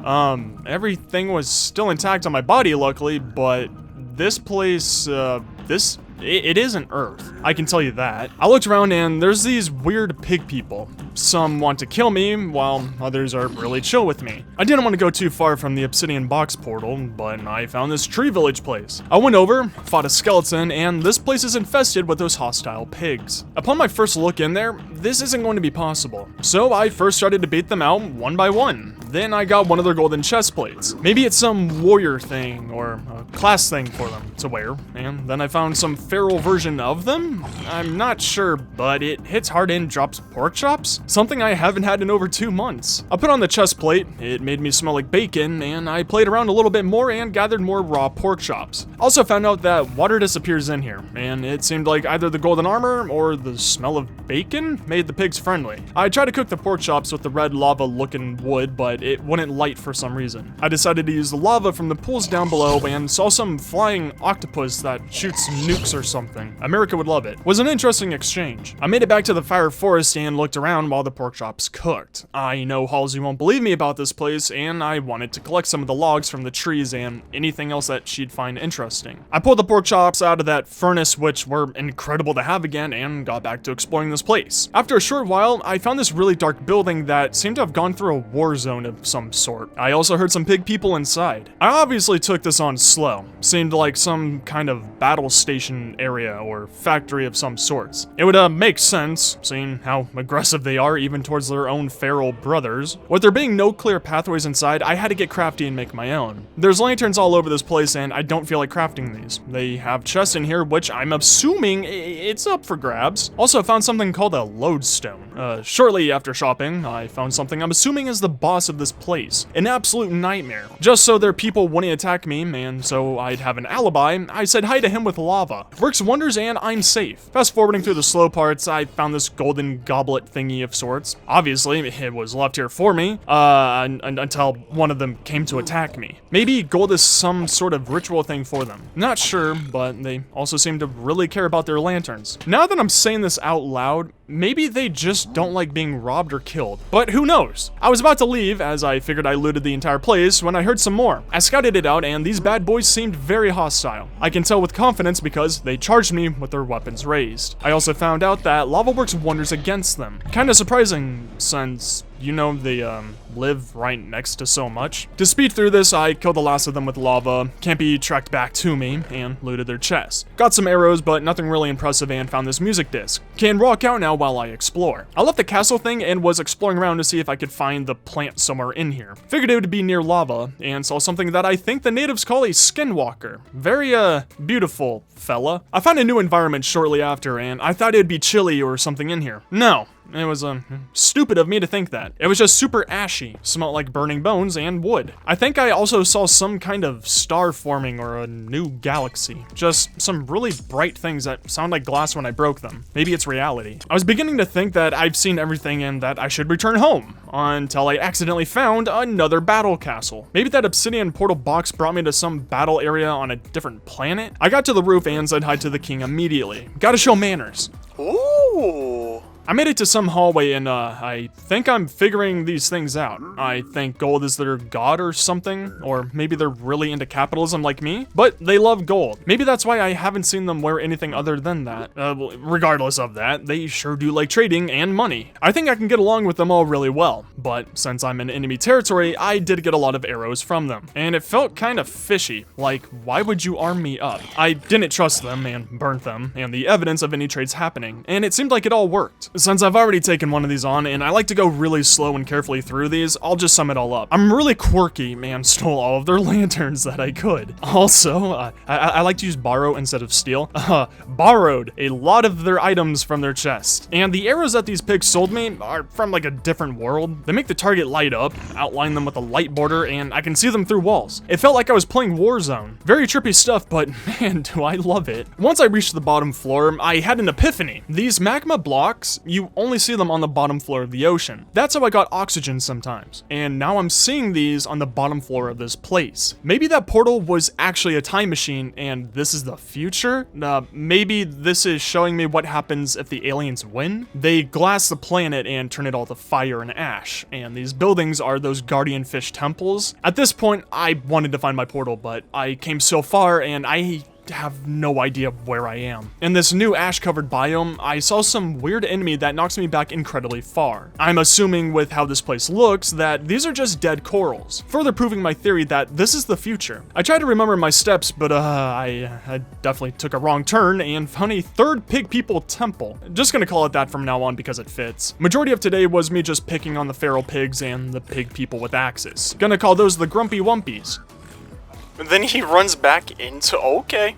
Everything was still intact on my body, luckily, but this place, it isn't Earth. I can tell you that. I looked around and there's these weird pig people. Some want to kill me, while others are really chill with me. I didn't want to go too far from the obsidian box portal, but I found this tree village place. I went over, fought a skeleton, and this place is infested with those hostile pigs. Upon my first look in there, this isn't going to be possible. So I first started to beat them out one by one. Then I got one of their golden chest plates. Maybe it's some warrior thing or a class thing for them to wear. And then I found some feral version of them. I'm not sure, but it hits hard and drops pork chops. Something I haven't had in over 2 months. I put on the chest plate, it made me smell like bacon, and I played around a little bit more and gathered more raw pork chops. Also found out that water disappears in here, and it seemed like either the golden armor or the smell of bacon made the pigs friendly. I tried to cook the pork chops with the red lava looking wood, but but it wouldn't light for some reason. I decided to use the lava from the pools down below and saw some flying octopus that shoots nukes or something. America would love it. It was an interesting exchange. I made it back to the fire forest and looked around while the pork chops cooked. I know Halsey won't believe me about this place, and I wanted to collect some of the logs from the trees and anything else that she'd find interesting. I pulled the pork chops out of that furnace, which were incredible to have again, and got back to exploring this place. After a short while, I found this really dark building that seemed to have gone through a war zone of some sort. I also heard some pig people inside. I obviously took this on slow. Seemed like some kind of battle station area or factory of some sorts. It would make sense, seeing how aggressive they are even towards their own feral brothers. With there being no clear pathways inside, I had to get crafty and make my own. There's lanterns all over this place and I don't feel like crafting these. They have chests in here, which I'm assuming it's up for grabs. Also found something called a lodestone. Shortly after shopping, I found something I'm assuming is the boss of this place. An absolute nightmare. Just so their people wouldn't attack me, and so I'd have an alibi, I said hi to him with lava. Works wonders and I'm safe. Fast forwarding through the slow parts, I found this golden goblet thingy of sorts. Obviously, it was left here for me, until one of them came to attack me. Maybe gold is some sort of ritual thing for them. Not sure, but they also seem to really care about their lanterns. Now that I'm saying this out loud, maybe they just don't like being robbed or killed. But who knows? I was about to leave, as I figured I looted the entire place, when I heard some more. I scouted it out, and these bad boys seemed very hostile. I can tell with confidence because they charged me with their weapons raised. I also found out that lava works wonders against them. Kinda surprising, since you know they live right next to so much. To speed through this, I killed the last of them with lava, can't be tracked back to me, and looted their chests. Got some arrows, but nothing really impressive, and found this music disc. Can rock out now while I explore. I left the castle thing and was exploring around to see if I could find the plant somewhere in here. Figured it would be near lava, and saw something that I think the natives call a skinwalker. Very, beautiful fella. I found a new environment shortly after, and I thought it'd be chilly or something in here. No. It was, stupid of me to think that. It was just super ashy, smelled like burning bones and wood. I think I also saw some kind of star forming or a new galaxy. Just some really bright things that sound like glass when I broke them. Maybe it's reality. I was beginning to think that I've seen everything and that I should return home, until I accidentally found another battle castle. Maybe that obsidian portal box brought me to some battle area on a different planet? I got to the roof and said hi to the king immediately. Gotta show manners. Ooh. I made it to some hallway and I think I'm figuring these things out. I think gold is their god or something, or maybe they're really into capitalism like me, but they love gold. Maybe that's why I haven't seen them wear anything other than that. Regardless of that, they sure do like trading and money. I think I can get along with them all really well, but since I'm in enemy territory, I did get a lot of arrows from them, and it felt kind of fishy. Like, why would you arm me up? I didn't trust them and burnt them, and the evidence of any trades happening, and it seemed like it all worked. Since I've already taken one of these on, and I like to go really slow and carefully through these, I'll just sum it all up. I'm really quirky, man, stole all of their lanterns that I could. Also, I like to use borrow instead of steal. Borrowed a lot of their items from their chest. And the arrows that these pigs sold me are from like a different world. They make the target light up, outline them with a light border, and I can see them through walls. It felt like I was playing Warzone. Very trippy stuff, but man, do I love it. Once I reached the bottom floor, I had an epiphany. These magma blocks, you only see them on the bottom floor of the ocean. That's how I got oxygen sometimes. And now I'm seeing these on the bottom floor of this place. Maybe that portal was actually a time machine and this is the future? Maybe this is showing me what happens if the aliens win? They glass the planet and turn it all to fire and ash. And these buildings are those guardian fish temples. At this point, I wanted to find my portal, but I came so far and I have no idea where I am. In this new ash-covered biome, I saw some weird enemy that knocks me back incredibly far. I'm assuming with how this place looks that these are just dead corals, further proving my theory that this is the future. I tried to remember my steps, but I definitely took a wrong turn and found a third pig people temple. Just gonna call it that from now on because it fits. Majority of today was me just picking on the feral pigs and the pig people with axes. Gonna call those the grumpy wumpies. And then he runs back into... Okay,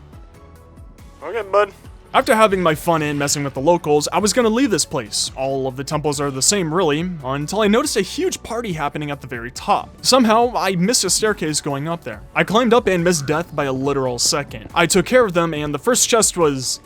bud. After having my fun and messing with the locals, I was gonna leave this place. All of the temples are the same really, until I noticed a huge party happening at the very top. Somehow, I missed a staircase going up there. I climbed up and missed death by a literal second. I took care of them and the first chest was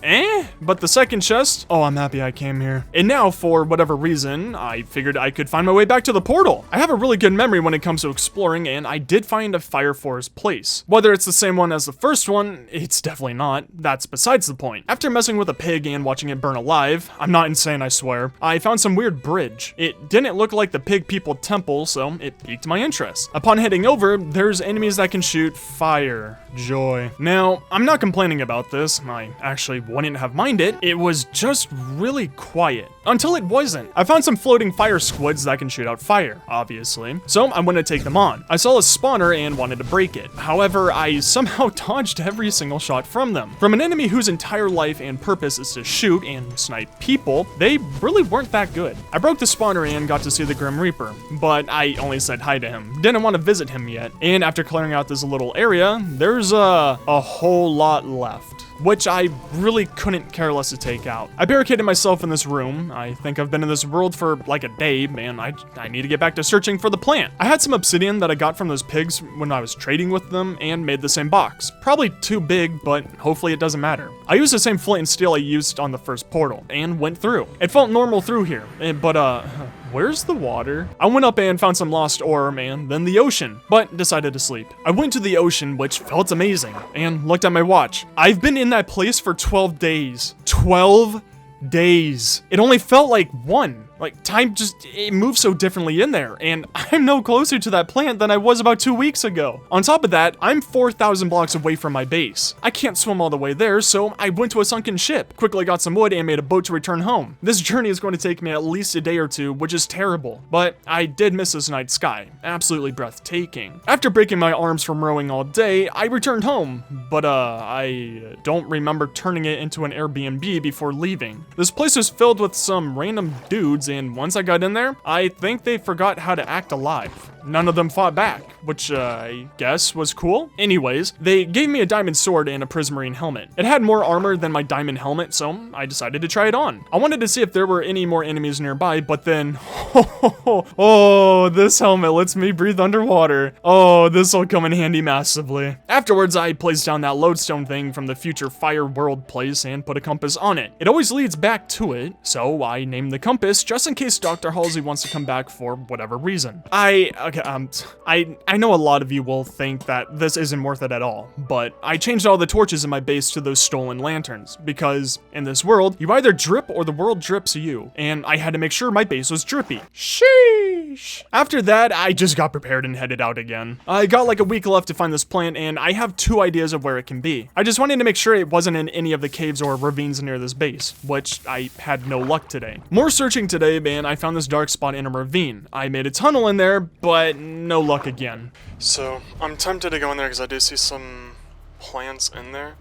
but the second chest, oh, I'm happy I came here. And now, for whatever reason, I figured I could find my way back to the portal. I have a really good memory when it comes to exploring, and I did find a Fire Forest place. Whether it's the same one as the first one, it's definitely not. That's besides the point. After messing with a pig and watching it burn alive, I'm not insane, I swear, I found some weird bridge. It didn't look like the pig people temple, so it piqued my interest. Upon heading over, there's enemies that can shoot fire. Joy. Now, I'm not complaining about this. I actually wouldn't have minded. It was just really quiet. Until it wasn't. I found some floating fire squids that can shoot out fire, obviously. So I went to take them on. I saw a spawner and wanted to break it. However, I somehow dodged every single shot from them. From an enemy whose entire life and purpose is to shoot and snipe people, they really weren't that good. I broke the spawner and got to see the Grim Reaper, but I only said hi to him. Didn't want to visit him yet. And after clearing out this little area, there's a whole lot left, which I really couldn't care less to take out. I barricaded myself in this room. I think I've been in this world for like a day, man. I need to get back to searching for the plant. I had some obsidian that I got from those pigs when I was trading with them and made the same box. Probably too big, but hopefully it doesn't matter. I used the same flint and steel I used on the first portal and went through. It felt normal through here, but where's the water? I went up and found some lost ore, man, then the ocean, but decided to sleep. I went to the ocean, which felt amazing, and looked at my watch. I've been in that place for 12 days. 12 days. It only felt like one. Like, time just, it moves so differently in there, and I'm no closer to that plant than I was about 2 weeks ago. On top of that, I'm 4,000 blocks away from my base. I can't swim all the way there, so I went to a sunken ship, quickly got some wood, and made a boat to return home. This journey is going to take me at least a day or two, which is terrible, but I did miss this night sky. Absolutely breathtaking. After breaking my arms from rowing all day, I returned home, but I don't remember turning it into an Airbnb before leaving. This place was filled with some random dudes, and once I got in there, I think they forgot how to act alive. None of them fought back, which I guess was cool. Anyways, they gave me a diamond sword and a prismarine helmet. It had more armor than my diamond helmet, so I decided to try it on. I wanted to see if there were any more enemies nearby, but then, oh, this helmet lets me breathe underwater. Oh, this will come in handy massively. Afterwards, I placed down that lodestone thing from the future Fire World place and put a compass on it. It always leads back to it, so I named the compass just in case Dr. Halsey wants to come back for whatever reason. I know a lot of you will think that this isn't worth it at all, but I changed all the torches in my base to those stolen lanterns, because in this world, you either drip or the world drips you, and I had to make sure my base was drippy. Sheesh. After that, I just got prepared and headed out again. I got like a week left to find this plant, and I have 2 ideas of where it can be. I just wanted to make sure it wasn't in any of the caves or ravines near this base, which I had no luck today. More searching today, man, I found this dark spot in a ravine. I made a tunnel in there, but no luck again. So, I'm tempted to go in there because I do see some plants in there,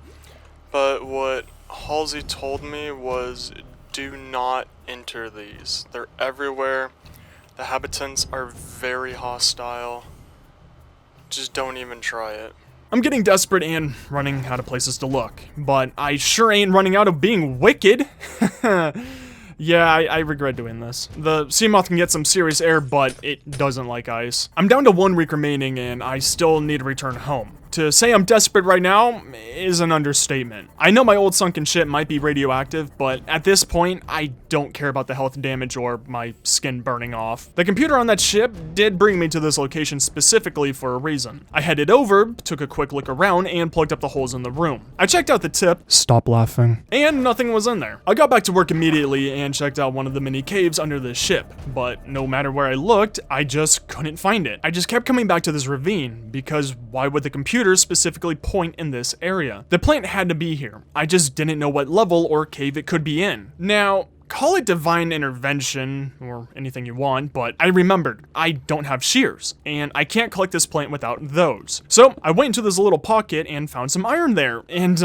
but what Halsey told me was do not enter these. They're everywhere. The habitants are very hostile. Just don't even try it. I'm getting desperate and running out of places to look, but I sure ain't running out of being wicked. Yeah, I regret doing this. The Seamoth can get some serious air, but it doesn't like ice. I'm down to 1 week remaining, and I still need to return home. To say I'm desperate right now is an understatement. I know my old sunken ship might be radioactive, but at this point, I don't care about the health damage or my skin burning off. The computer on that ship did bring me to this location specifically for a reason. I headed over, took a quick look around, and plugged up the holes in the room. I checked out the tip, stop laughing, and nothing was in there. I got back to work immediately and checked out one of the mini caves under the ship, but no matter where I looked, I just couldn't find it. I just kept coming back to this ravine, because why would the computer specifically point in this area? The plant had to be here. I just didn't know what level or cave it could be in. Now, call it divine intervention or anything you want, but I remembered I don't have shears, and I can't collect this plant without those. So I went into this little pocket and found some iron there, and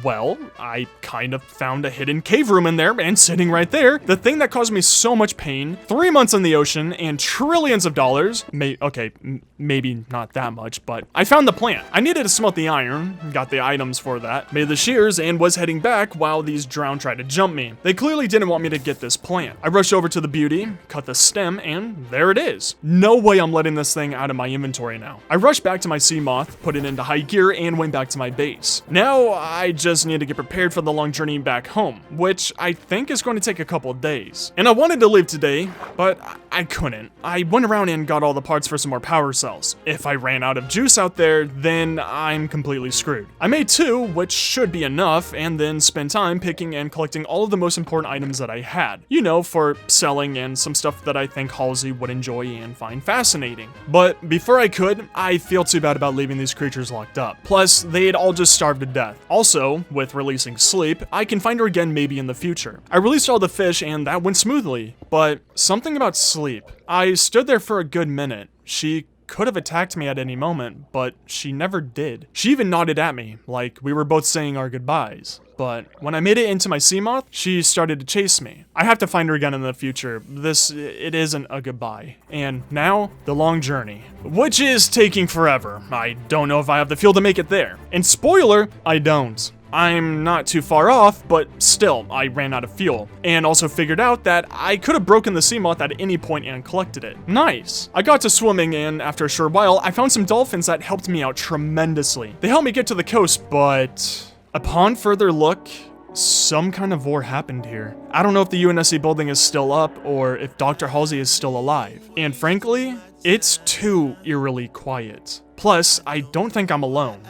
well, I kind of found a hidden cave room in there, and sitting right there, the thing that caused me so much pain, 3 months in the ocean, and trillions of dollars, maybe not that much, but I found the plant. I needed to smelt the iron, got the items for that, made the shears, and was heading back while these drowned tried to jump me. They clearly didn't want me to get this plant. I rushed over to the beauty, cut the stem, and there it is. No way I'm letting this thing out of my inventory now. I rushed back to my sea moth, put it into high gear, and went back to my base. Now, I just need to get prepared for the long journey back home, which I think is going to take a couple of days. And I wanted to leave today, but I couldn't. I went around and got all the parts for some more power cells. If I ran out of juice out there, then I'm completely screwed. I made 2, which should be enough, and then spent time picking and collecting all of the most important items that I had. You know, for selling and some stuff that I think Halsey would enjoy and find fascinating. But before I could, I feel too bad about leaving these creatures locked up. Plus, they'd all just starved to death. Also, with releasing Sleep, I can find her again maybe in the future. I released all the fish and that went smoothly, but something about Sleep. I stood there for a good minute. She could have attacked me at any moment, but she never did. She even nodded at me, like we were both saying our goodbyes. But when I made it into my sea moth, she started to chase me. I have to find her again in the future. It isn't a goodbye. And now, the long journey, which is taking forever. I don't know if I have the fuel to make it there. And spoiler, I don't. I'm not too far off, but still, I ran out of fuel. And also figured out that I could have broken the sea moth at any point and collected it. Nice. I got to swimming, and after a short while, I found some dolphins that helped me out tremendously. They helped me get to the coast, but upon further look, some kind of war happened here. I don't know if the UNSC building is still up or if Dr. Halsey is still alive. And frankly, it's too eerily quiet. Plus, I don't think I'm alone.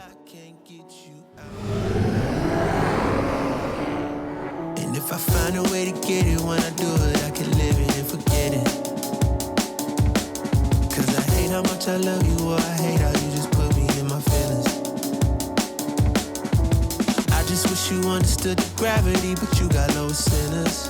If I find a way to get it, when I do it, I can live it and forget it. Cause I hate how much I love you, or I hate how you just put me in my feelings. I just wish you understood the gravity, but you got lower sinners.